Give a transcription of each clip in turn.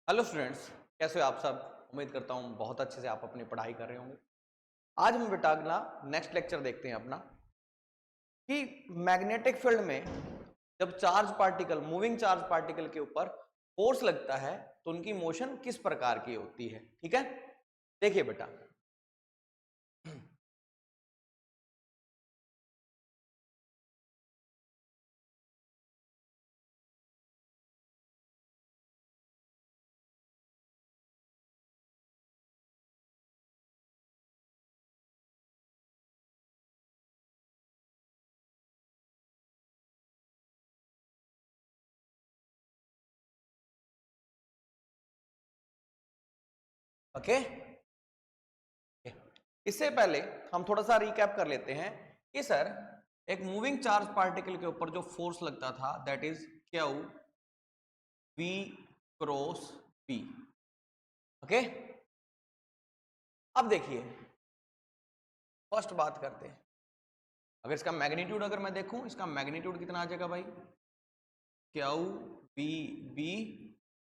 Hello students, कैसे हो आप सब। उम्मीद करता हूँ बहुत अच्छे से आप अपनी पढ़ाई कर रहे होंगे। आज हम बेटा अगला नेक्स्ट लेक्चर देखते हैं अपना कि मैग्नेटिक फील्ड में जब charge particle moving charge particle के ऊपर फोर्स लगता है तो उनकी मोशन किस प्रकार की होती है। ठीक है, देखिए बेटा। ओके, इससे पहले हम थोड़ा सा रिकैप कर लेते हैं कि सर एक मूविंग चार्ज पार्टिकल के ऊपर जो फोर्स लगता था that is Q V cross P. Okay, अब देखिए फर्स्ट बात करते हैं। अगर इसका मैग्नीट्यूड अगर मैं देखूं, इसका मैग्नीट्यूड कितना आ जाएगा भाई, Q B B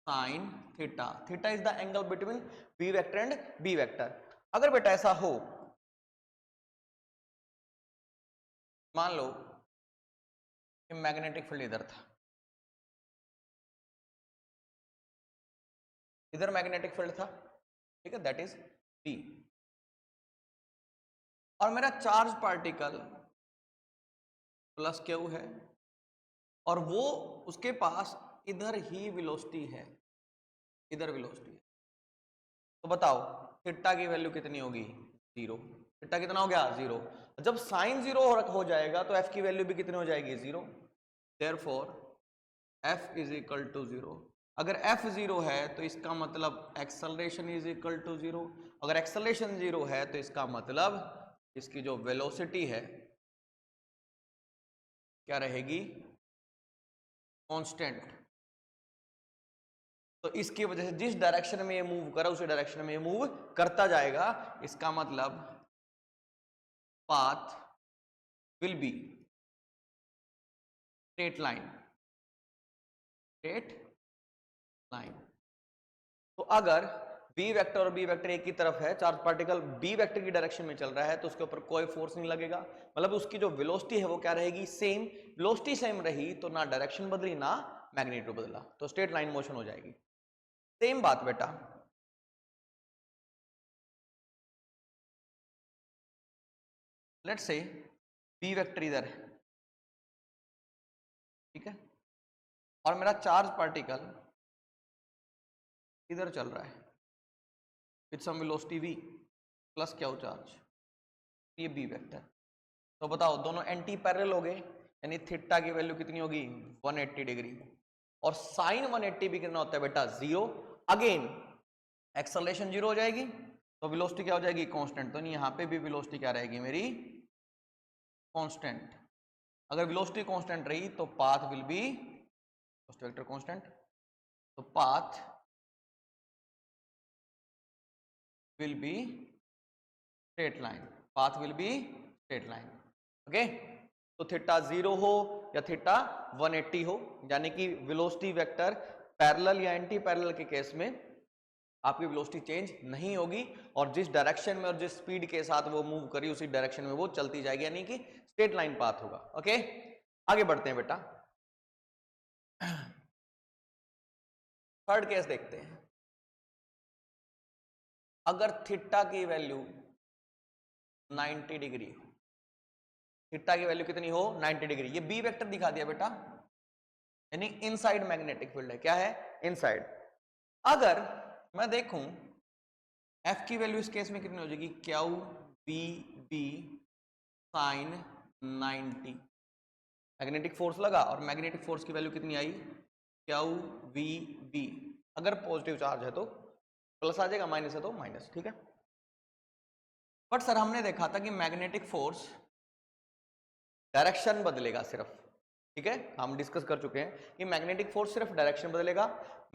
sine theta. Theta is the angle between B vector and B vector. अगर बेटा ऐसा हो, मान लो कि मैग्नेटिक फील्ड इधर था, इधर मैग्नेटिक फील्ड था, ठीक है, दैट इज बी, और मेरा चार्ज पार्टिकल प्लस क्यू है और वो उसके पास इधर ही वेलोसिटी है, इधर वेलोसिटी है। तो बताओ थीटा की वैल्यू कितनी होगी, जीरो। थीटा कितना हो गया, जीरो। जब साइन जीरो हो जाएगा तो एफ की वैल्यू भी कितनी हो जाएगी, zero. Therefore F is equal to zero. अगर एफ जीरो है तो इसका मतलब acceleration is equal to zero. अगर एक्सेलरेशन जीरो है तो इसका मतलब इसकी जो वेलोसिटी है क्या रहेगी, कांस्टेंट। तो इसकी वजह से जिस डायरेक्शन में ये मूव करा उसी डायरेक्शन में ये मूव करता जाएगा। इसका मतलब path will be straight line, straight line. तो अगर बी वेक्टर और बी वेक्टर एक ही तरफ है, चार्ज पार्टिकल बी वेक्टर की डायरेक्शन में चल रहा है तो उसके ऊपर कोई फोर्स नहीं लगेगा। मतलब उसकी जो वेलोसिटी है वो क्या रहेगी, सेम। वेलोसिटी सेम रही तो ना डायरेक्शन बदली ना मैग्नीट्यूड बदला, तो स्ट्रेट लाइन मोशन हो जाएगी। सेम बात बेटा लेट्स से बी वेक्टर इधर है, ठीक है, और मेरा चार्ज पार्टिकल इधर चल रहा है with some velocity v plus Q charge, ये बी वेक्टर। तो बताओ दोनों एंटी पैरेलल हो गए, यानी थीटा की वैल्यू कितनी होगी, 180 डिग्री। और साइन 180 भी कितना होता है बेटा, जीरो। अगेन एक्सेलरेशन जीरो हो जाएगी तो वेलोसिटी क्या हो जाएगी, कांस्टेंट। तो नहीं, यहाँ पे भी वेलोसिटी क्या रहेगी मेरी, कांस्टेंट। अगर वेलोसिटी कांस्टेंट रही तो path will be vector constant, तो path will be straight line, path will be straight line. Okay, तो थीटा जीरो हो या थीटा 180 हो, यानी कि वेलोसिटी वेक्टर पैरेलल या एंटी पैरेलल के केस में आपकी वेलोसिटी चेंज नहीं होगी और जिस डायरेक्शन में और जिस स्पीड के साथ वो मूव करी उसी डायरेक्शन में वो चलती जाएगी, यानी कि स्ट्रेट लाइन पाथ होगा। ओके, आगे बढ़ते हैं बेटा। थर्ड केस देखते हैं। अगर थीटा की वैल्यू 90 डिग्री हो, थीटा की वैल्यू कितनी हो, 90 डिग्री, ये बी वेक्टर दिखा दिया बेटा, यानी इनसाइड मैग्नेटिक फील्ड है। क्या है, इनसाइड। अगर मैं देखूं एफ की वैल्यू इस केस में कितनी हो जाएगी, Q B B sine 90। Magnetic force लगा और मैग्नेटिक फोर्स की वैल्यू कितनी आई, क्यू वी बी। अगर पॉजिटिव चार्ज है तो प्लस आ जाएगा, माइनस है तो माइनस, ठीक है। बट सर हमने देखा था कि मैग्नेटिक फोर्स डायरेक्शन बदलेगा सिर्फ, ठीक है, हम डिस्कस कर चुके हैं कि मैग्नेटिक फोर्स सिर्फ डायरेक्शन बदलेगा,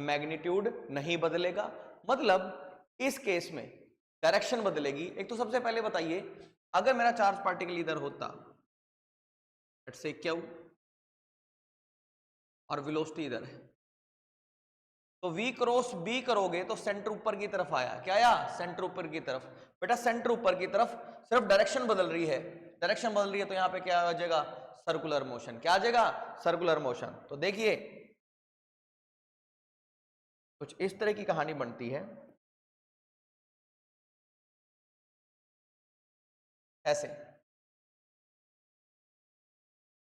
मैग्नीट्यूड नहीं बदलेगा। मतलब इस केस में डायरेक्शन बदलेगी। एक तो सबसे पहले बताइए, अगर मेरा चार्ज पार्टिकल इधर होता, लेट्स से क्यू, और वेलोसिटी इधर है, तो V क्रॉस B करोगे तो सेंटर ऊपर की तरफ आया, क्या आया, सेंटर ऊपर की तरफ। बेटा सेंटर ऊपर की तरफ, सिर्फ डायरेक्शन बदल रही है, डायरेक्शन बदल रही है, तो यहाँ पे क्या आ जाएगा, सर्कुलर मोशन। क्या आ जाएगा, सर्कुलर मोशन। तो देखिए कुछ इस तरह की कहानी बनती है, ऐसे,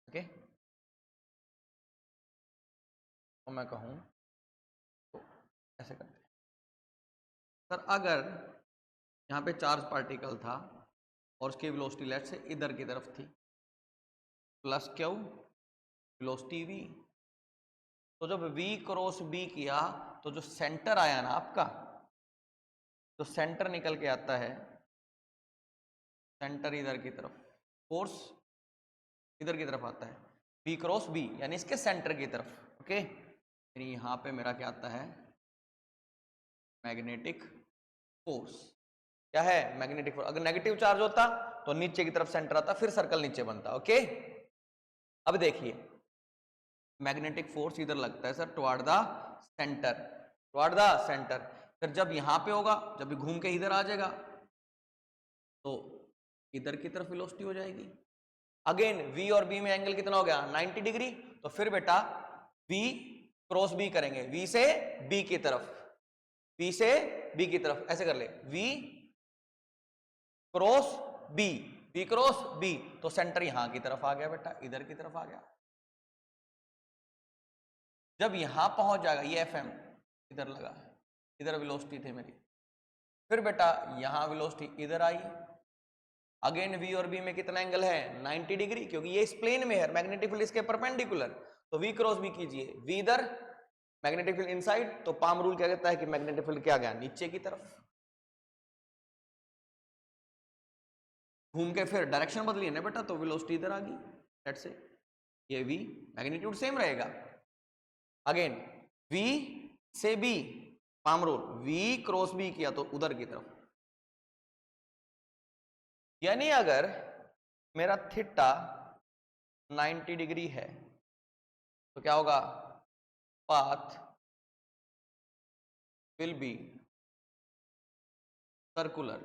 ओके। तो मैं कहूं तो ऐसे करते हैं सर, अगर यहाँ पे चार्ज पार्टिकल था और उसकी वेलोसिटी लेट से इधर की तरफ थी, प्लस क्यू वेलोसिटी v, तो जब v क्रॉस b किया तो जो सेंटर आया ना आपका, जो सेंटर निकल के आता है, सेंटर इधर की तरफ, फोर्स इधर की तरफ आता है, v क्रॉस b यानी इसके सेंटर की तरफ, ओके। यानी यहाँ पे मेरा क्या आता है, मैग्नेटिक फोर्स। क्या है, मैग्नेटिक फोर्स। अगर नेगेटिव चार्ज होता तो नीचे की तरफ सेंटर आता, फिर सर्कल नीचे बनता, ओके। अब देखिए मैग्नेटिक फोर्स इधर लगता है sir, toward the centre, toward the centre. फिर जब यहां पे होगा, जब भी घूम के इधर आ जाएगा तो इधर की तरफ वेलोसिटी हो जाएगी। अगेन v और b में एंगल कितना हो गया, 90 डिग्री। तो फिर बेटा v क्रॉस b करेंगे, v से b की तरफ, v से b की तरफ, ऐसे कर ले, v cross b, v cross b, तो सेंटर यहां की तरफ आ गया बेटा, इधर की तरफ आ गया। जब यहां पहुंच जाएगा, ये fm इधर लगा है, इधर वेलोसिटी थी मेरी, फिर बेटा यहां वेलोसिटी इधर आई। अगेन v और b में कितना एंगल है, 90 डिग्री, क्योंकि ये इस प्लेन में है, मैग्नेटिक फील्ड इसके परपेंडिकुलर। तो v क्रॉस b कीजिए, v इधर, मैग्नेटिक फील्ड इनसाइड, तो पाम रूल क्या कहता है कि मैग्नेटिक फील्ड क्या गया, नीचे की तरफ। घूम के फिर डायरेक्शन बदली है ना बेटा, तो वेलोसिटी इधर आ गई, लेट्स से ये v, मैग्नीट्यूड सेम रहेगा। अगेन v से b, palm rule, v cross b किया तो उधर की तरफ। यानी अगर मेरा थीटा 90 डिग्री है तो क्या होगा, path will B circular,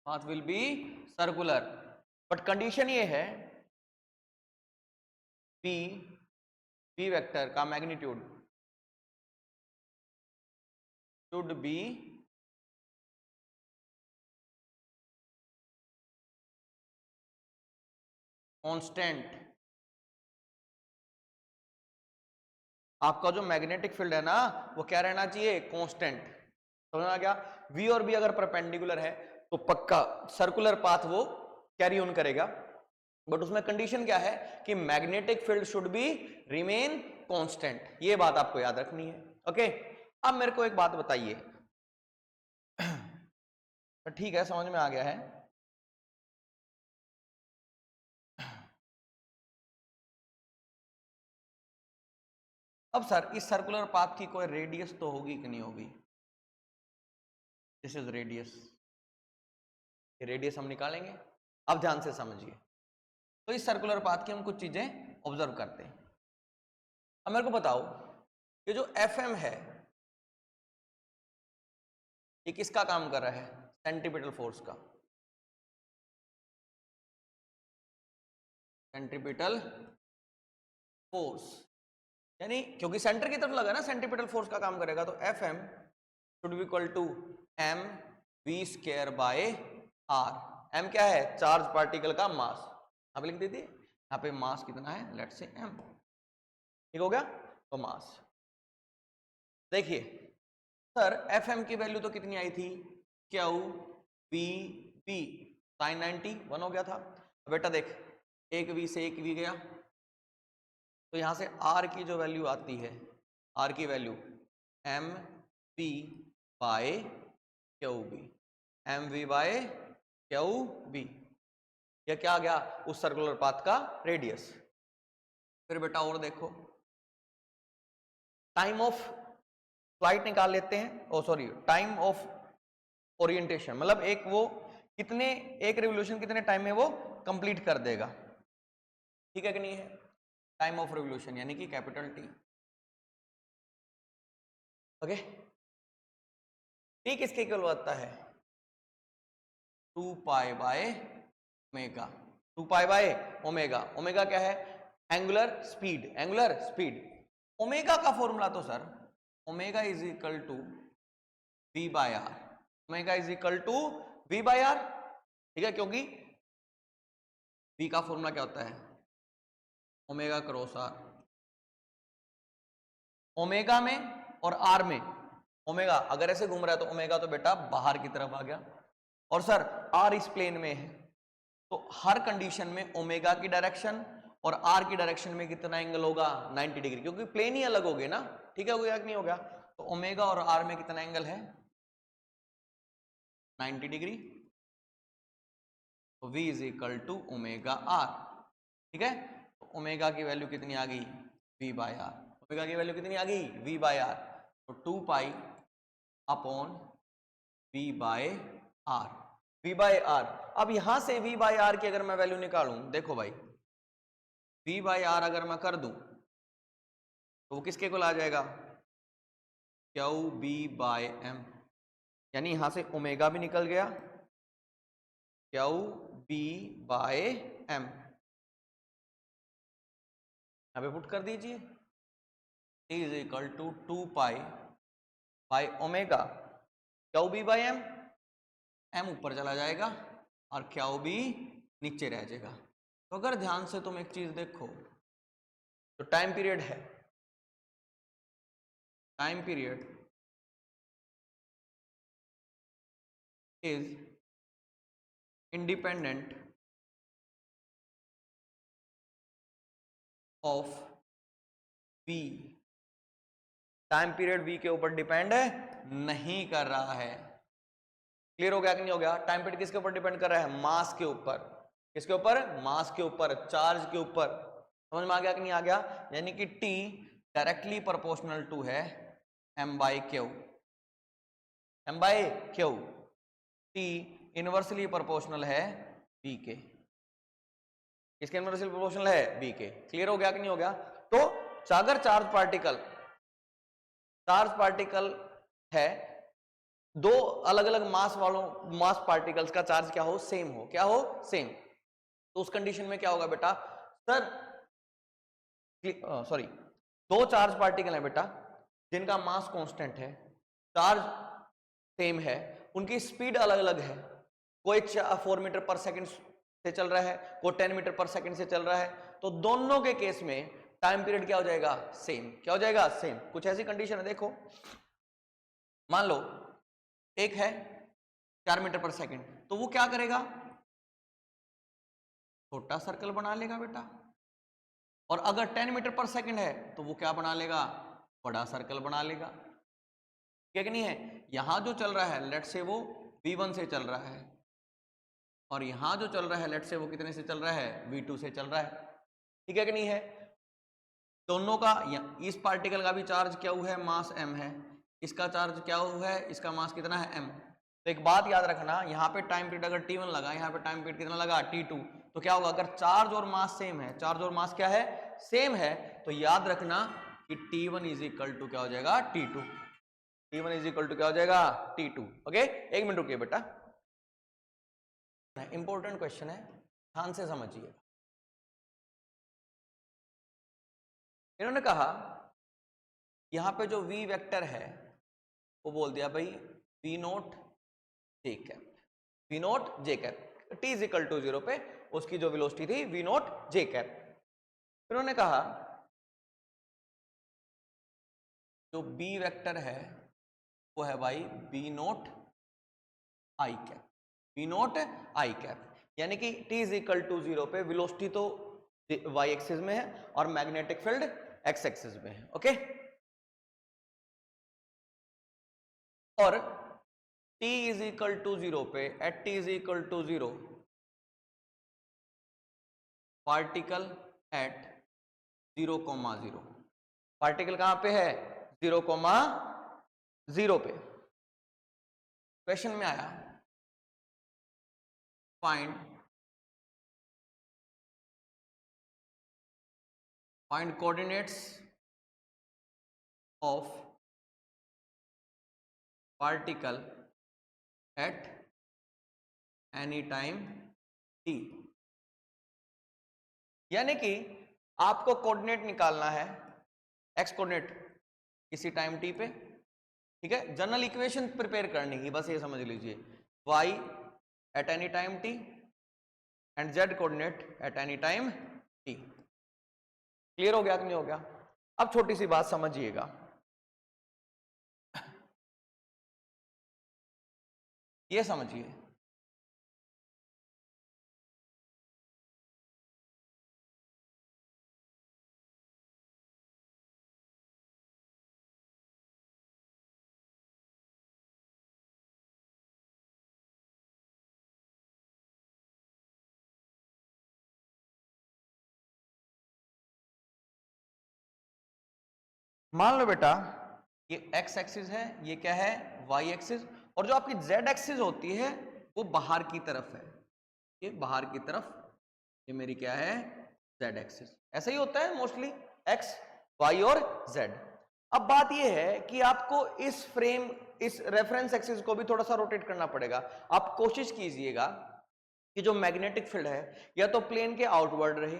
path will B circular. But condition ये है बी वेक्टर का मैग्नीट्यूड शुड बी कांस्टेंट। आपका जो मैग्नेटिक फील्ड है ना, वो क्या रहना चाहिए, कांस्टेंट। समझ में आ गया। v और b अगर परपेंडिकुलर है तो पक्का सर्कुलर पाथ वो कैरी ऑन करेगा, बट उसमें कंडीशन क्या है कि magnetic field should be remain constant. ये बात आपको याद रखनी है, ओके। अब मेरे को एक बात बताइए, तो ठीक है, समझ में आ गया है। अब सर इस सर्कुलर पाथ की कोई रेडियस तो होगी कि नहीं होगी, दिस इज रेडियस, ये रेडियस हम निकालेंगे। अब ध्यान से समझिए, तो इस सर्कुलर पाथ की हम कुछ चीजें ऑब्जर्व करते हैं। अब मेरे को बताओ, ये जो एफएम है ये किसका काम कर रहा है, सेंट्रीपिटल फोर्स का, सेंट्रीपिटल फोर्स। यानी क्योंकि सेंटर की तरफ लगा ना, सेंट्रीपिटल फोर्स का काम करेगा, तो F M should be equal to M V square by R. M क्या है, चार्ज पार्टिकल का मास। आप लिख दीजिए यहाँ पे मास कितना है, लेट से एम, ठीक हो गया। तो मास देखिए सर, एफ एम की वैल्यू तो कितनी आई थी, क्यू वी बी साइन 90 1 हो गया था। बेटा देख, एक वी से एक वी गया, तो यहां से आर की जो वैल्यू आती है, आर की value M V by Q B, M V by Q B. यह क्या आ गया, उस सर्कुलर पाथ का रेडियस। फिर बेटा और देखो, टाइम ऑफ फ्लाइट निकाल लेते हैं, ओ सॉरी टाइम ऑफ ओरिएंटेशन, मतलब एक वो कितने, एक रिवोल्यूशन कितने टाइम में वो कंप्लीट कर देगा, ठीक है कि नहीं है। टाइम ऑफ रिवोल्यूशन यानी कि कैपिटल टी। ओके, टी किसके इक्वल होता है? 2 pi by omega. 2 pi by omega. Omega क्या है? Angular speed. Angular speed. Omega का फॉर्मूला तो sir omega is equal to V by R. Omega is equal to V by R, ठीक है, क्योंकि वी का फॉर्मूला क्या होता है? Omega cross R. ओमेगा में और आर में, ओमेगा अगर ऐसे घूम रहा है तो ओमेगा तो बेटा बाहर की तरफ आ गया, और सर आर इस प्लेन में है, तो हर कंडीशन में ओमेगा की डायरेक्शन और आर की डायरेक्शन में कितना एंगल होगा? 90 डिग्री, क्योंकि प्लेन ही अलग हो गए ना, ठीक है, हो गया कि नहीं हो गया? तो ओमेगा और आर में कितना एंगल है? 90 डिग्री। तो V is equal to omega R, ठीक है। तो ओमेगा की वैल्यू कितनी आ गई? V by R. ओमेगा की वैल्यू कितनी आ गई? V by R. तो 2 pi upon V by R. V by R. अब यहां से V बाय आर की अगर मैं वैल्यू निकालूं, देखो भाई, V बाय आर अगर मैं कर दूं तो वो किसके को आ जाएगा? Q B by M. यानी यहां से ओमेगा भी निकल गया, क्यू बी बाय एम, यहां पे पुट कर दीजिए। T is equal to 2 pi by omega Q B by M. M ऊपर चला जाएगा और क्यू बी नीचे रह जाएगा। तो अगर ध्यान से तुम एक चीज देखो, तो टाइम पीरियड है, time period is independent of V। Time period V के ऊपर डिपेंड नहीं कर रहा है। क्लियर हो गया कि नहीं हो गया? टाइम पीरियड किसके ऊपर डिपेंड कर रहा है? मास के ऊपर। किसके ऊपर? मास के ऊपर, चार्ज के ऊपर। समझ में आ गया कि नहीं आ गया? यानी कि T डायरेक्टली प्रोपोर्शनल टू है M by Q. M by Q. T inversely proportional है V के। किसके इनवर्सली प्रोपोर्शनल है? V के। क्लियर हो गया कि नहीं हो गया? तो अगर चार्ज पार्टिकल है, दो अलग अलग मास पार्टिकल्स का चार्ज क्या हो? सेम हो। क्या हो? सेम। तो उस कंडीशन में क्या होगा बेटा? सर सॉरी, दो चार्ज पार्टिकल है बेटा जिनका मास कांस्टेंट है, चार्ज सेम है, उनकी स्पीड अलग अलग है। कोई 4 मीटर पर सेकंड से चल रहा है, कोई 10 मीटर पर सेकंड से चल रहा है, तो दोनों के केस में टाइम पीरियड क्या हो जाएगा? सेम। क्या हो जाएगा? सेम। कुछ ऐसी कंडीशन है, देखो मान लो एक है 4 मीटर पर सेकंड, तो वो क्या करेगा? छोटा सर्कल बना लेगा बेटा। और अगर 10 मीटर पर सेकंड है तो वो क्या बना लेगा? बड़ा सर्कल बना लेगा। क्या कि नहीं है? यहां जो चल रहा है लेट से वो V1 से चल रहा है, और यहां जो चल रहा है लेट से वो कितने से चल रहा है? V2 से चल रहा है। ठीक है कि नहीं है? दोनों का, इस पार्टिकल का भी चार्ज क्या हुआ है? मास m है। इसका चार्ज क्या हुआ है? इसका मास कितना है? m। तो एक बात याद रखना, यहाँ पे टाइम पीरियड अगर T1 लगा, यहाँ पे टाइम पीरियड कितना लगा? T2। तो क्या होगा? अगर चार्ज और मास सेम है, चार्ज और मास क्या है? सेम है, तो याद रखना कि T1 इज इक्वल टू क्या हो जाएगा? T2। T1 is equal to क्या हो जाएगा? T2। ओके, एक मिनट रुकिए बेटा, इंपॉर्टेंट क्वेश्चन है, ध्यान से समझिए। इन्होंने कहा यहां पे जो V वेक्टर है वो बोल दिया भाई V naught J cap. V naught J cap, T is equal to 0 पे उसकी जो वेलोसिटी थी V नोट जे कैप। इन्होंने कहा जो B वेक्टर है वो है भाई B नोट आई कैप। B नोट आई कैप, यानी कि T इज इक्वल टू 0 पे वेलोसिटी तो y एक्सिस में है और मैग्नेटिक फील्ड x एक्सिस में है। ओके, और T इज इक्वल टू 0 पे, at T is equal to 0, particle at 0,0। Particle कहां पे है? 0,0 पे। क्वेश्चन में आया find coordinates of particle at any time t, यानी कि आपको कोऑर्डिनेट निकालना है, एक्स कोऑर्डिनेट किसी टाइम t पे, ठीक है। जनरल इक्वेशन प्रिपेयर करनी है, बस ये समझ लीजिए, y eight any time t and z coordinate eight any time t। Clear हो गया कि नहीं हो गया? अब छोटी सी बात समझिएगा, ये समझिए, मान लो बेटा ये x एक्सिस है, ये क्या है y एक्सिस, और जो आपकी z एक्सिस होती है वो बाहर की तरफ है, ये बाहर की तरफ, ये मेरी क्या है z एक्सिस। ऐसा ही होता है मोस्टली x y और z। अब बात ये है कि आपको इस फ्रेम, इस रेफरेंस एक्सिस को भी थोड़ा सा रोटेट करना पड़ेगा। आप कोशिश कीजिएगा कि जो मैग्नेटिक फील्ड है या तो प्लेन के आउटवर्ड रहे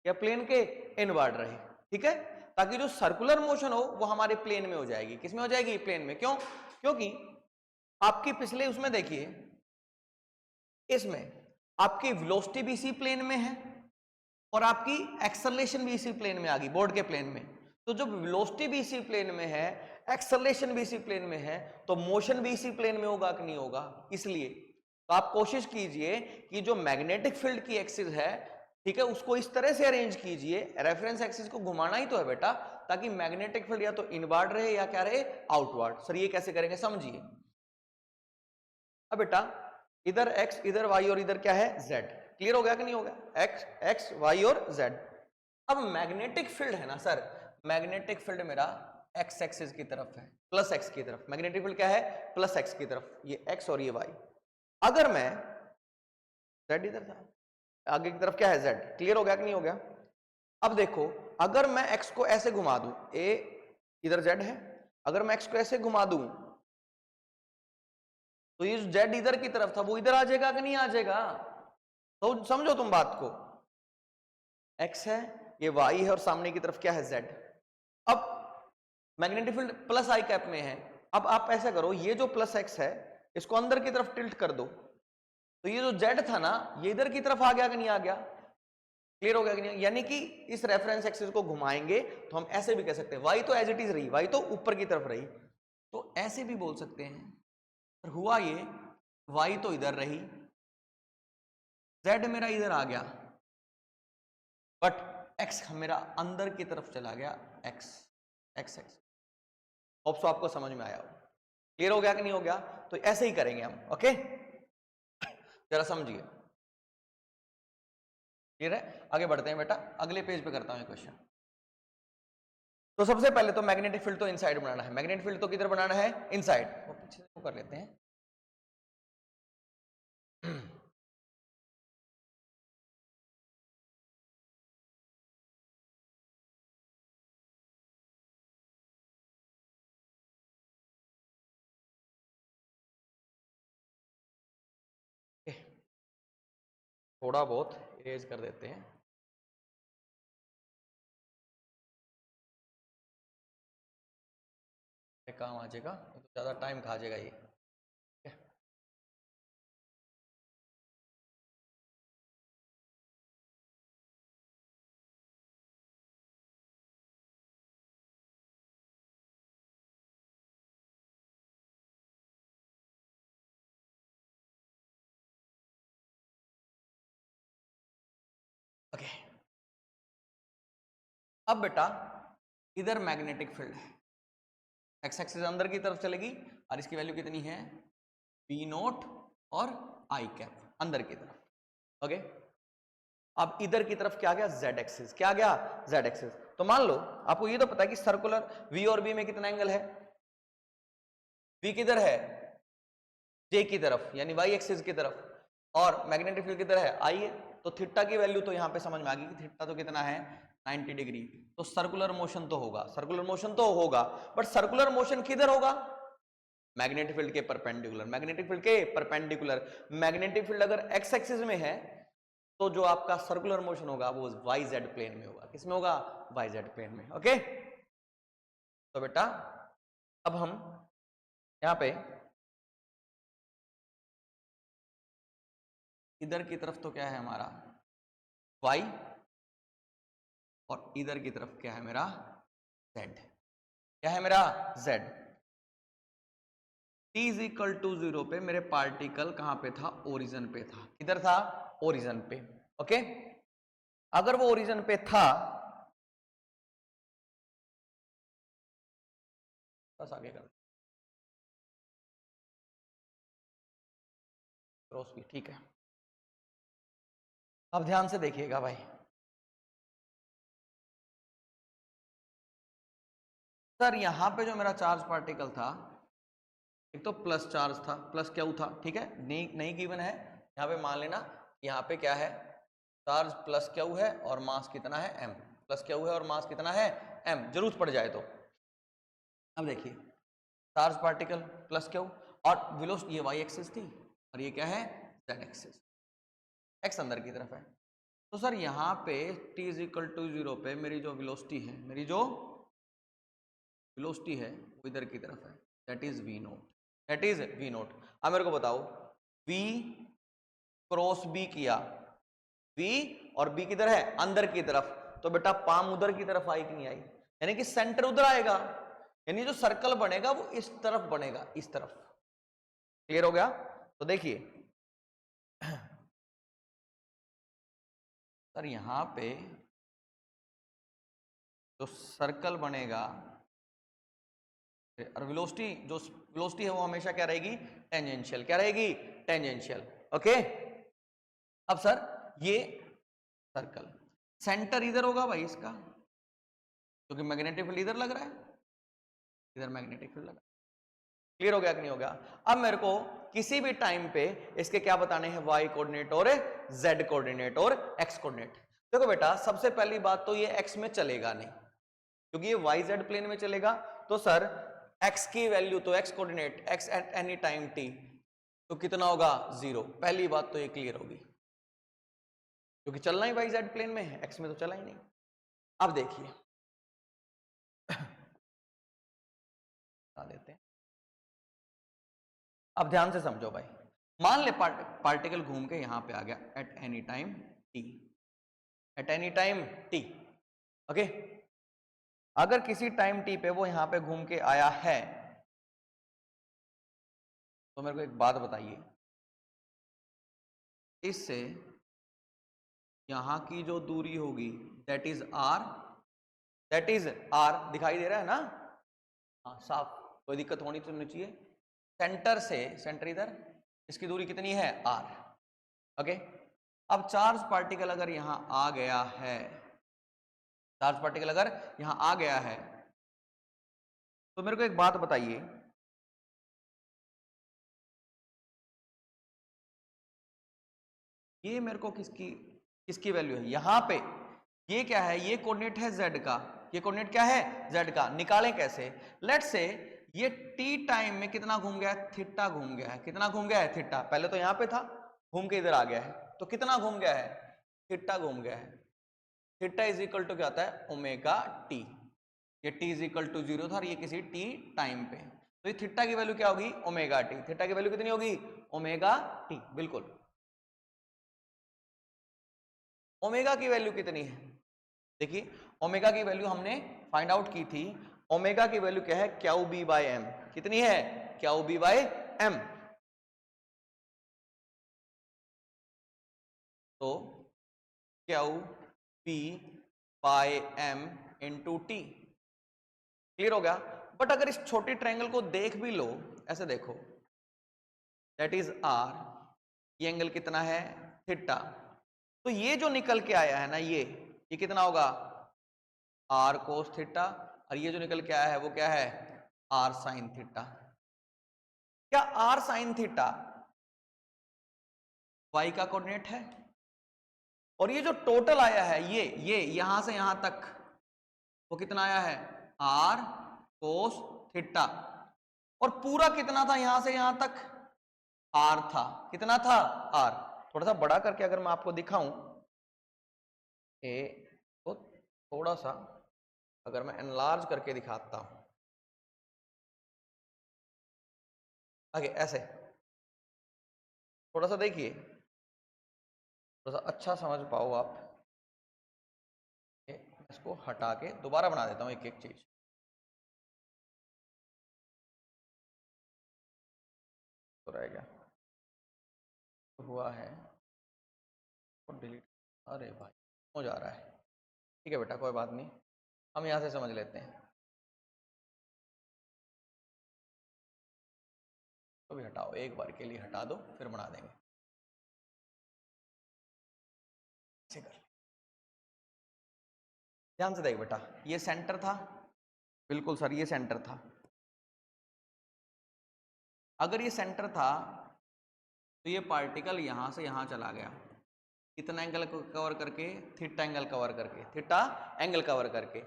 या प्लेन के इनवर्ड रहे, ठीक है, ताकि जो सर्कुलर मोशन हो वो हमारे प्लेन में हो जाएगी। किस में हो जाएगी? प्लेन में। क्यों? क्योंकि आपकी पिछले उसमें देखिए, इसमें आपकी वेलोसिटी भी इसी प्लेन में है और आपकी एक्सेलरेशन भी इसी प्लेन में आ गई, बोर्ड के प्लेन में। तो जब वेलोसिटी भी इसी प्लेन में है, एक्सेलरेशन भी इसी प्लेन में है, तो मोशन भी इसी प्लेन में होगा कि नहीं होगा? इसलिए तो आप कोशिश कीजिए कि जो मैग्नेटिक फील्ड की एक्सिस है, ठीक है, उसको इस तरह से अरेंज कीजिए, रेफरेंस एक्सिस को घुमाना ही तो है बेटा, ताकि मैग्नेटिक फील्ड या तो इनवर्ड रहे या क्या रहे, आउटवर्ड। सर ये कैसे करेंगे समझिए। अब बेटा इधर x, इधर y और इधर क्या है z। क्लियर हो गया कि नहीं हो गया? x y और z। अब मैग्नेटिक फील्ड है ना सर, मैग्नेटिक फील्ड मेरा x एक्सिस की तरफ है, प्लस x की तरफ। मैग्नेटिक फील्ड क्या है? प्लस x की तरफ, ये x और ये y। अगर मैं z इधर था, आगे की तरफ क्या है z। क्लियर हो गया कि नहीं हो गया? अब देखो, अगर मैं x को ऐसे घुमा दूं, a इधर z है, अगर मैं x को ऐसे घुमा दूं तो ये जो z इधर की तरफ था वो इधर आ जाएगा कि नहीं आ जाएगा? तो समझो तुम बात को, x है, ये y है और सामने की तरफ क्या है z। अब मैग्नेटिक फील्ड प्लस आई कैप में है। अब आप ऐसा करो, ये जो प्लस x है इसको अंदर की तरफ टिल्ट कर दो, तो ये जो z था ना ये इधर की तरफ आ गया कि नहीं आ गया? क्लियर हो गया कि नहीं? यानी कि इस रेफरेंस एक्सिस को घुमाएंगे तो हम ऐसे भी कह सकते हैं, y तो एज इट इज रही, y तो ऊपर की तरफ रही, तो ऐसे भी बोल सकते हैं। पर हुआ ये, y तो इधर रही, z मेरा इधर आ गया, बट x मेरा अंदर की तरफ चला गया, x। होप सो आपको समझ में आया हो। क्लियर हो गया कि नहीं हो गया? तो ऐसे ही करेंगे हम, ओके, जरा समझिए। क्लियर है? आगे बढ़ते हैं बेटा, अगले पेज पे करता हूं क्वेश्चन। तो सबसे पहले तो मैग्नेटिक फील्ड तो इनसाइड बनाना है, मैग्नेटिक फील्ड तो किधर बनाना है? इनसाइड। वो पीछे को कर लेते हैं। थोड़ा बहुत एज कर देते हैं, काम आ जाएगा, तो ज्यादा टाइम खा जाएगा ये। ओके, अब बेटा इधर मैग्नेटिक फील्ड है, एक्स एक्सिस अंदर की तरफ चलेगी और इसकी वैल्यू कितनी है? पी नोट और आई कैप अंदर की तरफ, ओके। अब इधर की तरफ क्या गया? Z axis. क्या गया? Z axis. तो मान लो आपको ये तो पता है कि सर्कुलर वी और बी में कितना एंगल है? वी किधर है? जे की तरफ, यानी वाई एक्सिस की तरफ, और मैग्नेटिक फील्ड किधर है? आई है। तो थीटा की वैल्यू तो यहां पे समझ में आ गई कि थीटा तो कितना है? 90 डिग्री। तो सर्कुलर मोशन तो होगा, सर्कुलर मोशन तो होगा, बट सर्कुलर मोशन किधर होगा? मैग्नेटिक फील्ड के परपेंडिकुलर, मैग्नेटिक फील्ड के परपेंडिकुलर। मैग्नेटिक फील्ड अगर एक्स एक्सिस में है तो जो आपका सर्कुलर मोशन होगा वो वाई जेड प्लेन में होगा। किसमें होगा? वाई जेड प्लेन में। ओके, तो बेटा अब हम यहां पे इधर की तरफ तो क्या है हमारा y, और इधर की तरफ क्या है मेरा z। क्या है मेरा z। t is equal to 0 पे मेरे पार्टिकल कहां पे था? ओरिजिन पे था। किधर था? ओरिजिन पे। ओके, अगर वो ओरिजिन पे था, बस आगे कर क्रॉस भी, ठीक है। अब ध्यान से देखिएगा भाई, सर यहां पे जो मेरा चार्ज पार्टिकल था, एक तो प्लस चार्ज था, प्लस क्यू था, ठीक है, नहीं गिवन है। यहाँ पे मान लेना यहाँ पे क्या है, चार्ज प्लस क्यू है और मास कितना है m, प्लस क्यू है और मास कितना है m, जरूरत पड़ जाए तो। अब देखिए चार्ज पार्टिकल प्लस क्यू और वेलोसिटी, ये वाई एक्सिस थी और ये क्या है जेड एक्सिस, एक्स अंदर की तरफ है। तो सर यहाँ पे t इज इक्वल टू 0 पे मेरी जो वेलोसिटी है, मेरी जो वेलोसिटी है वो इधर की तरफ है, that is v note, that is v note. अब मेरे को बताओ v क्रॉस b किया, v और b किधर है? अंदर की तरफ, तो बेटा पाम उधर की तरफ आई कि नहीं आई? यानी कि सेंटर उधर आएगा, यानी जो सर्कल बनेगा वो इस तरफ बनेगा, इस तरफ। क्लियर हो गया? तो देखिए सर यहां पे जो सर्कल बनेगा और वेलोसिटी, जो वेलोसिटी है वो हमेशा क्या रहेगी? टेंजेंशियल। क्या रहेगी? टेंजेंशियल। ओके, अब सर ये सर्कल सेंटर इधर होगा भाई इसका, क्योंकि मैग्नेटिक फील्ड इधर लग रहा है, इधर मैग्नेटिक फील्ड लगा। क्लियर हो गया कि नहीं हो गया? अब मेरे को किसी भी टाइम पे इसके क्या बताने हैं? वाई कोऑर्डिनेट और जेड कोऑर्डिनेट और एक्स कोऑर्डिनेट। देखो बेटा सबसे पहली बात तो ये एक्स में चलेगा नहीं, क्योंकि ये वाई जेड प्लेन में चलेगा। तो सर एक्स की वैल्यू, तो x coordinate x eight any time T, तो कितना होगा? 0। पहली बात तो ये क्लियर होगी, क्योंकि चलना ही वाई जेड प्लेन में है, एक्स में तो चला ही नहीं। अब देखिए बता देते हैं, अब ध्यान से समझो भाई। मान ले पार्टिकल घूम के यहां पे आ गया eight any time T, eight any time T. Okay, अगर किसी टाइम टी पे वो यहां पे घूम के आया है, तो मेरे को एक बात बताइए, इससे यहां की जो दूरी होगी that is R, that is R, दिखाई दे रहा है ना? हाँ साफ, कोई दिक्कत होनी तो नहीं चाहिए। सेंटर से, सेंटर इधर, इसकी दूरी कितनी है? आर। ओके, अब चार्ज पार्टिकल अगर यहां आ गया है, चार्ज पार्टिकल अगर यहां आ गया है, तो मेरे को एक बात बताइए, ये मेरे को किसकी किसकी वैल्यू है यहां पे? ये क्या है? ये कोऑर्डिनेट है z का, ये कोऑर्डिनेट क्या है? z का। निकालें कैसे? लेट्स से ये t टाइम में कितना घूम गया है? थीटा घूम गया है। कितना घूम गया है? थीटा। पहले तो यहां पे था, घूम के इधर आ गया है, तो कितना घूम गया है? थीटा घूम गया है। थीटा इज इक्वल टू क्या होता है? Omega T. ये t इज इक्वल टू 0 था और ये किसी t टाइम पे, तो ये थीटा की वैल्यू क्या होगी? Omega T. थीटा की वैल्यू कितनी होगी? Omega T. बिल्कुल, ओमेगा की वैल्यू कितनी है? देखिए ओमेगा की वैल्यू हमने फाइंड आउट की थी, ओमेगा की वैल्यू क्या है? Q B by M. कितनी है? Q B by M. तो Q B by M into T. Clear हो गया? बट अगर इस छोटी ट्रायंगल को देख भी लो, ऐसे देखो, दैट इज आर, ये एंगल कितना है? थीटा। तो ये जो निकल के आया है ना, ये कितना होगा? आर कोस थीटा, और ये जो निकल के आया है वो क्या है? R sine theta. क्या आर साइन थीटा वाई का कोऑर्डिनेट है? और ये जो टोटल आया है, ये यहां से यहां तक, वो कितना आया है? R cos theta. और पूरा कितना था यहां से यहां तक, आर था। कितना था, आर। थोड़ा सा बड़ा करके अगर मैं आपको दिखाऊं ए, तो थोड़ा सा अगर मैं एनलार्ज करके दिखाता हूं आगे ऐसे, थोड़ा सा देखिए, थोड़ा सा अच्छा समझ पाओ आप। इसको हटा के दोबारा बना देता हूं एक एक चीज। तो रह गया, तो हुआ है और डिलीट, अरे भाई हो जा रहा है। ठीक है बेटा, कोई बात नहीं, हम यहां से समझ लेते हैं। तो भी हटाओ, एक बार के लिए हटा दो, फिर बना देंगे। कर ध्यान से देख बेटा, ये सेंटर था, बिल्कुल सर ये सेंटर था। अगर ये सेंटर था तो ये पार्टिकल यहां से यहां चला गया, कितना एंगल कवर करके, थीटा एंगल कवर करके, थीटा एंगल कवर करके।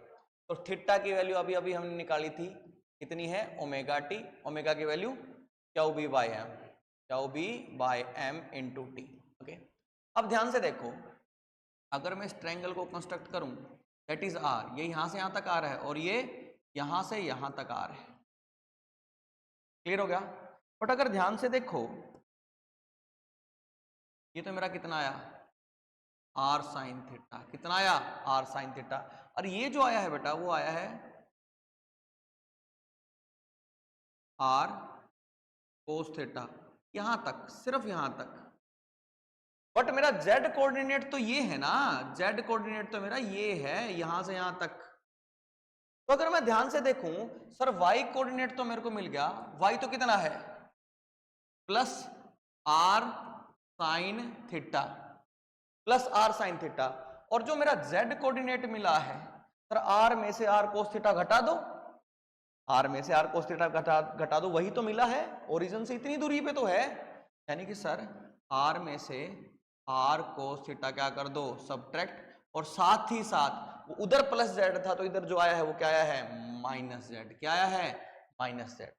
तो थीटा की वैल्यू अभी अभी हमने निकाली थी, कितनी है, ओमेगा टी। ओमेगा की value Q B by M, Q B by M into T. Okay, अब ध्यान से देखो, अगर मैं इस ट्रायंगल को कंस्ट्रक्ट करूं, दैट इज आर, ये यहां से यहां तक आ रहा है और ये यहां से यहां तक आ रहा है। क्लियर हो गया। बट अगर ध्यान से देखो, ये तो मेरा कितना आया, आर साइन थीटा। कितना आया, आर साइन थीटा। और ये जो आया है बेटा, वो आया है आर कोस थीटा, यहां तक, सिर्फ यहां तक। बट मेरा जेड कोऑर्डिनेट तो ये है ना, जेड कोऑर्डिनेट तो मेरा ये है, यहां से यहां तक। तो अगर मैं ध्यान से देखूं, सर वाई कोऑर्डिनेट तो मेरे को मिल गया, वाई तो कितना है, plus r sine theta, plus r sine theta. और जो मेरा जेड कोऑर्डिनेट मिला है, सर आर में से आर कोस थीटा घटा दो, आर में से आर कोस थीटा घटा दो, वही तो मिला है, ओरिजिन से इतनी दूरी पे तो है। यानी कि सर आर में से आर कोस थीटा क्या कर दो, सब्ट्रैक्ट, और साथ ही साथ उधर प्लस जेड था तो इधर जो आया है वो क्या आया है, माइनस जेड। क्या आया है, माइनस जेड।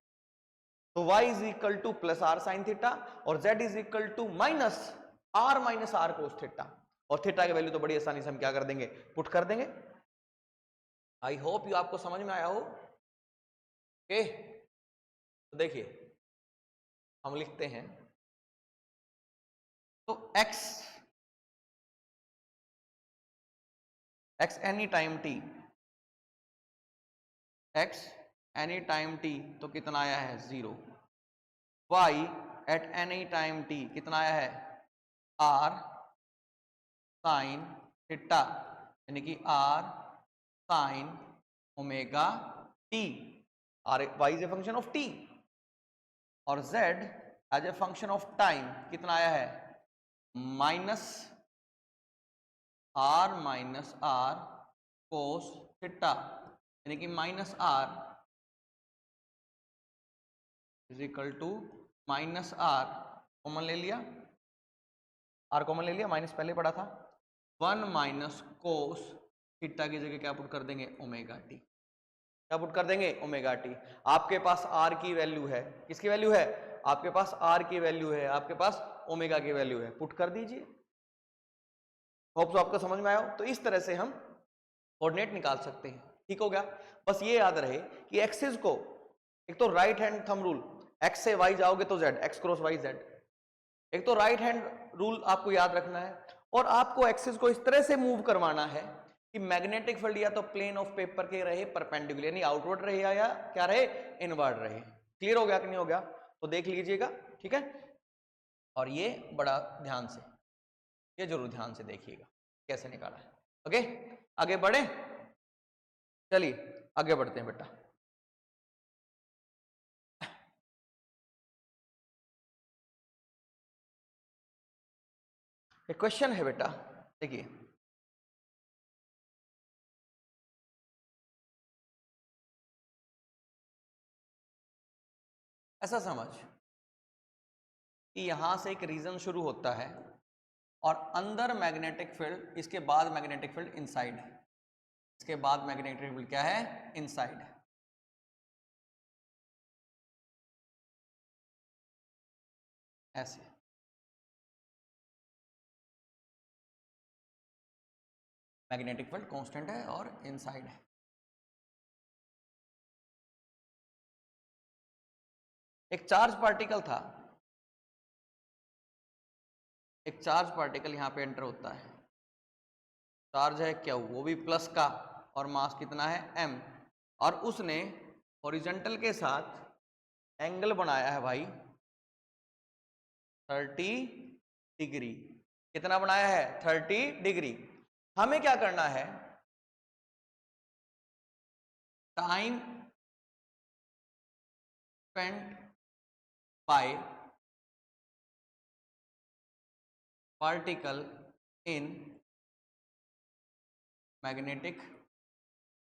तो y is equal to plus r sine theta और z is equal to minus r cos theta. और थीटा की वैल्यू तो बड़ी आसानी से हम क्या कर देंगे, पुट कर देंगे। आई होप यू आपको समझ में आया हो। ओके, तो देखिए हम लिखते हैं, तो x any time t, x any time t तो कितना आया है, 0। y eight any time t कितना आया है, r साइन थीटा, यानी कि r sine omega t। R y is a function of t और z as a function of time कितना आया है, माइनस आर कोस थीटा, यानी कि minus r is equal to minus r, common ले लिया, आर कॉमन ले लिया, माइनस पहले पड़ा था, 1 माइनस कोस थीटा की जगह क्या पुट कर देंगे, ओमेगा टी। क्या पुट कर देंगे, ओमेगा टी। आपके पास आर की वैल्यू है, किसकी वैल्यू है, आपके पास आर की वैल्यू है, आपके पास ओमेगा की वैल्यू है, पुट कर दीजिए। होप सो आपको समझ में आया हो। तो इस तरह से हम कोऑर्डिनेट निकाल सकते हैं। ठीक हो गया। बस ये याद रहे कि एक्सिस को, एक तो right hand thumb rule, x से वाई जाओगे तो z, x cross y z, एक तो राइट हैंड रूल आपको याद रखना है। और आपको एक्सिस को इस तरह से मूव करवाना है कि मैग्नेटिक फील्ड या तो प्लेन ऑफ पेपर के रहे परपेंडिकुलर, यानी आउटवर्ड रहे या क्या रहे, इनवर्ड रहे। क्लियर हो गया कि नहीं हो गया, तो देख लीजिएगा। ठीक है, और ये बड़ा ध्यान से, ये जरूर ध्यान से देखिएगा कैसे निकाला है। ओके, आगे बढ़े, चलिए आगे बढ़ते हैं बेटा। एक क्वेश्चन है बेटा, देखिए, ऐसा समझ कि यहां से एक रीजन शुरू होता है और अंदर मैग्नेटिक फील्ड, इसके बाद मैग्नेटिक फील्ड इनसाइड है, इसके बाद मैग्नेटिक फील्ड क्या है, इनसाइड है। ऐसे। मैग्नेटिक फील्ड कांस्टेंट है और इनसाइड है। एक चार्ज पार्टिकल था, एक चार्ज पार्टिकल यहां पे एंटर होता है, चार्ज है क्यू, वो भी प्लस का, और मास कितना है m, और उसने हॉरिजॉन्टल के साथ एंगल बनाया है भाई 30 डिग्री। कितना बनाया है? 30 डिग्री। हमें क्या करना है? Time spent by particle in magnetic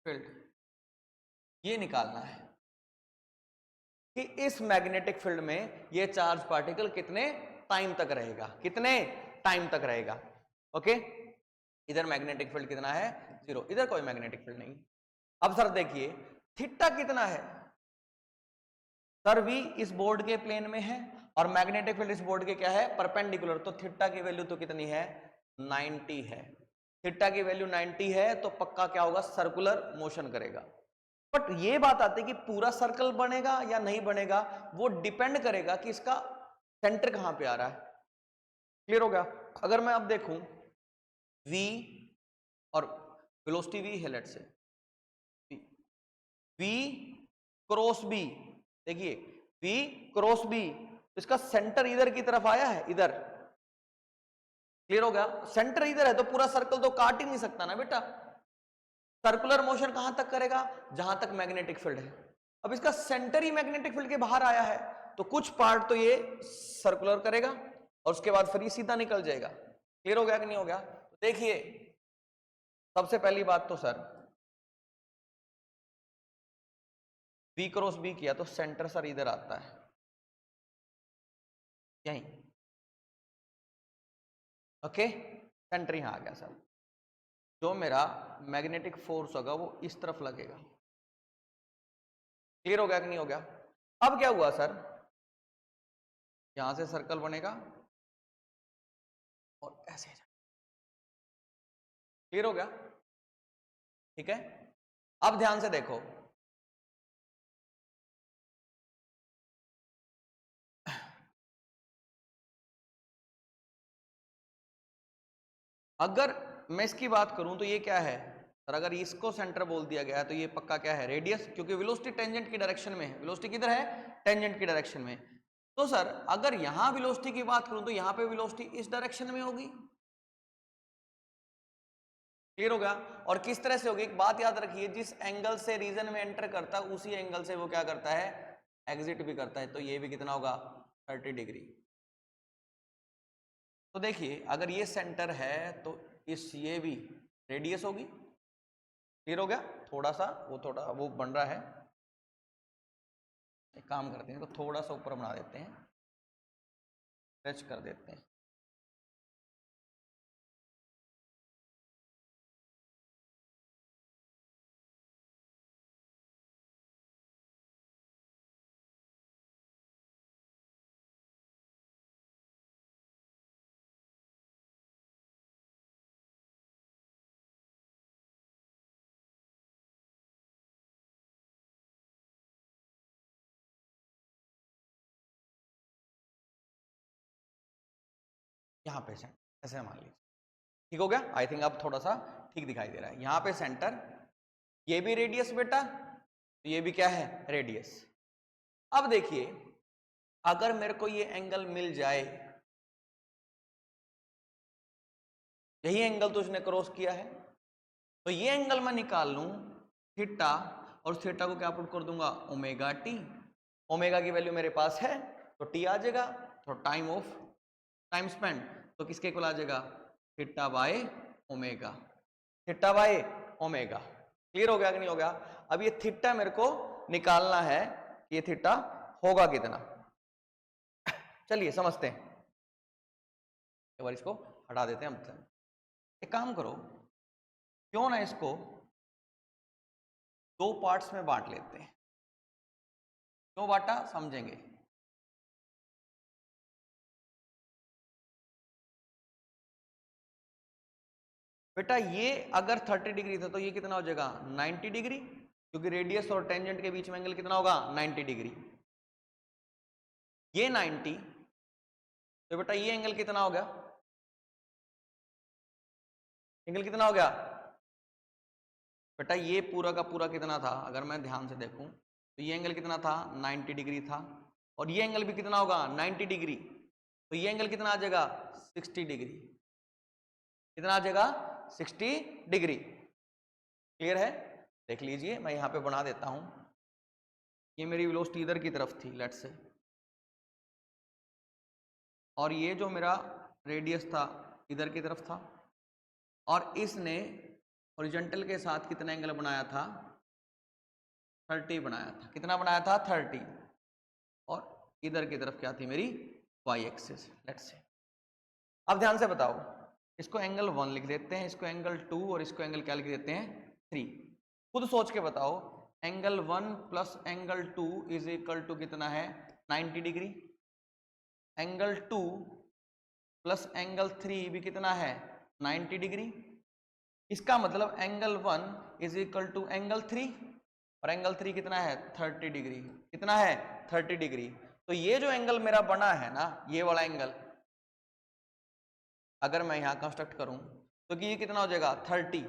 field, ये निकालना है कि इस मैग्नेटिक फील्ड में ये चार्ज पार्टिकल कितने टाइम तक रहेगा, कितने टाइम तक रहेगा। ओके, इधर मैग्नेटिक फील्ड कितना है? 0, इधर कोई मैग्नेटिक फील्ड नहीं। अब सर देखिए थीटा कितना है? सर v इस बोर्ड के प्लेन में है और मैग्नेटिक फील्ड इस बोर्ड के क्या है? परपेंडिकुलर। तो थीटा की वैल्यू तो कितनी है? 90 है। थीटा की वैल्यू 90 है तो पक्का क्या होगा? सर्कुलर मोशन करेगा। बट ये बात आती है कि पूरा सर्कल बनेगा या नहीं बनेगा, वो डिपेंड करेगा कि इसका सेंटर कहां पे आ रहा है। क्लियर हो गया? अगर मैं अब देखूं v और वेलोसिटी v है, लेट से v क्रॉस b, देखिए v क्रॉस b, इसका सेंटर इधर की तरफ आया है, इधर। क्लियर हो गया? सेंटर इधर है तो पूरा सर्कल तो काट ही नहीं सकता ना बेटा। सर्कुलर मोशन कहां तक करेगा? जहां तक मैग्नेटिक फील्ड है। अब इसका सेंटर ही मैग्नेटिक फील्ड के बाहर आया है तो कुछ पार्ट तो ये सर्कुलर करेगा और उसके बाद फिर ये सीधा निकल जाएगा। क्लियर हो गया कि नहीं हो गया? तो देखिए सबसे पहली बात तो सर बी क्रॉस बी किया तो सेंटर सर इधर आता है, यहीं। ओके, सेंटर यहां आ गया सर। जो मेरा मैग्नेटिक फोर्स होगा वो इस तरफ लगेगा। क्लियर हो गया कि नहीं हो गया? अब क्या हुआ सर, यहां से सर्कल बनेगा और ऐसे। क्लियर हो गया? ठीक है, अब ध्यान से देखो, अगर मैं इसकी बात करूं तो ये क्या है सर? अगर इसको सेंटर बोल दिया गया है तो ये पक्का क्या है? रेडियस, क्योंकि वेलोसिटी टेंजेंट की डायरेक्शन में है। वेलोसिटी किधर है? टेंजेंट की डायरेक्शन में। तो सर अगर यहां वेलोसिटी की बात करूं तो यहां पे वेलोसिटी इस डायरेक्शन में होगी। क्लियर होगा? और किस तरह से होगी? एक बात याद रखिए, जिस एंगल से रीजन में एंटर करता है उसी एंगल से वो क्या करता है? एग्जिट भी करता है। तो ये भी कितना होगा? 30 डिग्री। तो देखिए अगर ये सेंटर है तो इस ये भी रेडियस होगी। क्लियर हो गया? थोड़ा सा वो बन रहा है, एक काम करते हैं तो थोड़ा सा ऊपर बना देते हैं, स्ट्रेच कर देते हैं। यहाँ पे सेंटर ऐसे मान लीजिए। ठीक हो गया? आई थिंक अब थोड़ा सा ठीक दिखाई दे रहा है। यहाँ पे सेंटर, ये भी रेडियस बेटा, तो ये भी क्या है? रेडियस। अब देखिए अगर मेरे को ये एंगल मिल जाए, यही एंगल तो उसने क्रॉस किया है, तो ये एंगल मैं निकाल लूं थीटा, और थीटा को क्या पुट कर दूंगा? Omega T. ओमेगा की वैल्यू मेरे पास है तो टी आ जाएगा, तो टाइम स्पेंड तो किसके इक्वल आ जाएगा? Theta by omega. Theta by omega. Clear हो गया कि नहीं हो गया? अब ये थीटा मेरे को निकालना है, ये थीटा होगा कितना। चलिए समझते हैं, एक बार इसको हटा देते हैं हम। एक काम करो, क्यों ना इसको दो पार्ट्स में बांट लेते हैं। क्यों बांटा समझेंगे। बेटा ये अगर 30 डिग्री था तो ये कितना हो जाएगा 90 डिग्री, क्योंकि रेडियस और टेंजेंट के बीच में एंगल कितना होगा 90 डिग्री। ये 90, तो बेटा ये एंगल कितना हो गया, एंगल कितना हो गया बेटा, ये पूरा का पूरा कितना था, अगर मैं ध्यान से देखूं तो ये एंगल कितना था 90 डिग्री था, और ये एंगल भी कितना होगा 90 डिग्री, तो ये एंगल कितना आ जाएगा 60 डिग्री, कितना आ जाएगा 60 डिग्री। क्लियर है? देख लीजिए मैं यहां पे बना देता हूं, ये मेरी वेलोसिटी इधर की तरफ थी लेट्स से, और ये जो मेरा रेडियस था इधर की तरफ था, और इसने हॉरिजॉन्टल के साथ कितना एंगल बनाया था 30 बनाया था, कितना बनाया था 30, और इधर की तरफ क्या थी मेरी y एक्सिस लेट्स से। अब ध्यान से बताओ, इसको एंगल 1 लिख देते हैं, इसको एंगल 2 और इसको एंगल क्या लिख देते हैं 3। खुद सोच के बताओ, angle 1 plus angle 2 is equal to कितना है 90 डिग्री, एंगल 2 प्लस एंगल 3 भी कितना है 90 डिग्री। इसका मतलब angle 1 is equal to angle 3, और एंगल 3 कितना है 30 डिग्री, कितना है 30 डिग्री। तो ये जो एंगल मेरा बना है ना, ये वाला एंगल अगर मैं यहां कंस्ट्रक्ट करूं तो कि ये कितना हो जाएगा 30,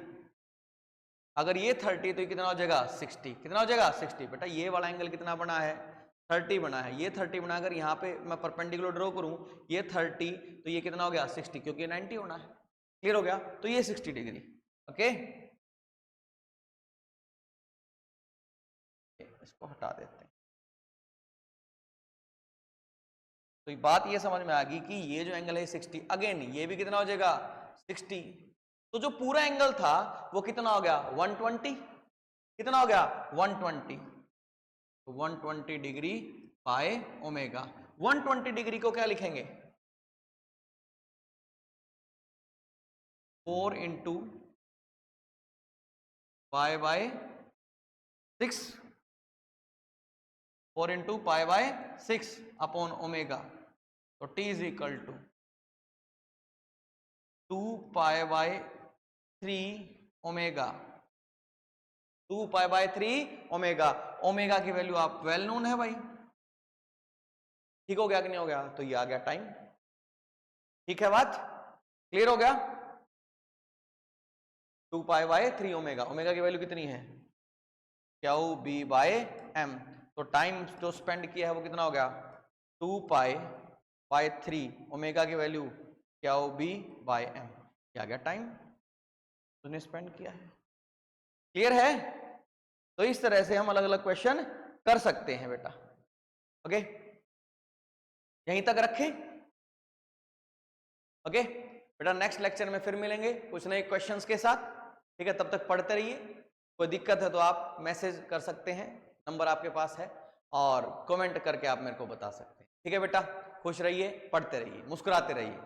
अगर ये 30 तो ये कितना हो जाएगा 60, कितना हो जाएगा 60। बेटा ये वाला एंगल कितना बना है 30 बना है, ये 30 बना, अगर यहाँ पे मैं परपेंडिकुलर ड्रॉ करूं ये 30 तो ये कितना हो गया 60, क्योंकि 90 होना है। क्लियर हो गया? तो ये 60 डिग्री। ओके, इसको हटा देते हैं। तो बात ये समझ में आ गई कि ये जो एंगल है 60, अगेन ये भी कितना हो जाएगा 60, तो जो पूरा एंगल था वो कितना हो गया 120, कितना हो गया 120, तो 120 डिग्री बाय ओमेगा। 120 डिग्री को क्या लिखेंगे 4 into pi by 6, 4 into pi by 6 upon omega, तो t is equal to 2 pi by 3 omega, 2 pi by 3 omega. Omega की वैल्यू आप वेल नोन है भाई, ठीक हो गया कि नहीं हो गया? तो ये आ गया टाइम। ठीक है बात, क्लियर हो गया? 2 पाई बाय 3 ओमेगा, ओमेगा की वैल्यू कितनी है क्यू बी बाय एम, तो टाइम जो स्पेंड किया है वो कितना हो गया 2 पाई बाय 3 ओमेगा की value Q B by m, क्या गया टाइम तुमने स्पेंड किया है। क्लियर है? तो इस तरह से हम अलग अलग क्वेश्चन कर सकते हैं बेटा। ओके, यहीं तक रखें। ओके बेटा, नेक्स्ट लेक्चर में फिर मिलेंगे कुछ नए क्वेश्चंस के साथ। ठीक है, तब तक पढ़ते रहिए। कोई दिक्कत है तो आप मैसेज कर सकते हैं, नंबर आपके पास है, और कमेंट करके आप मेरे को बता सकते हैं। ठीक है बेटा, खुश रहिए, पढ़ते रहिए, मुस्कुराते रहिए।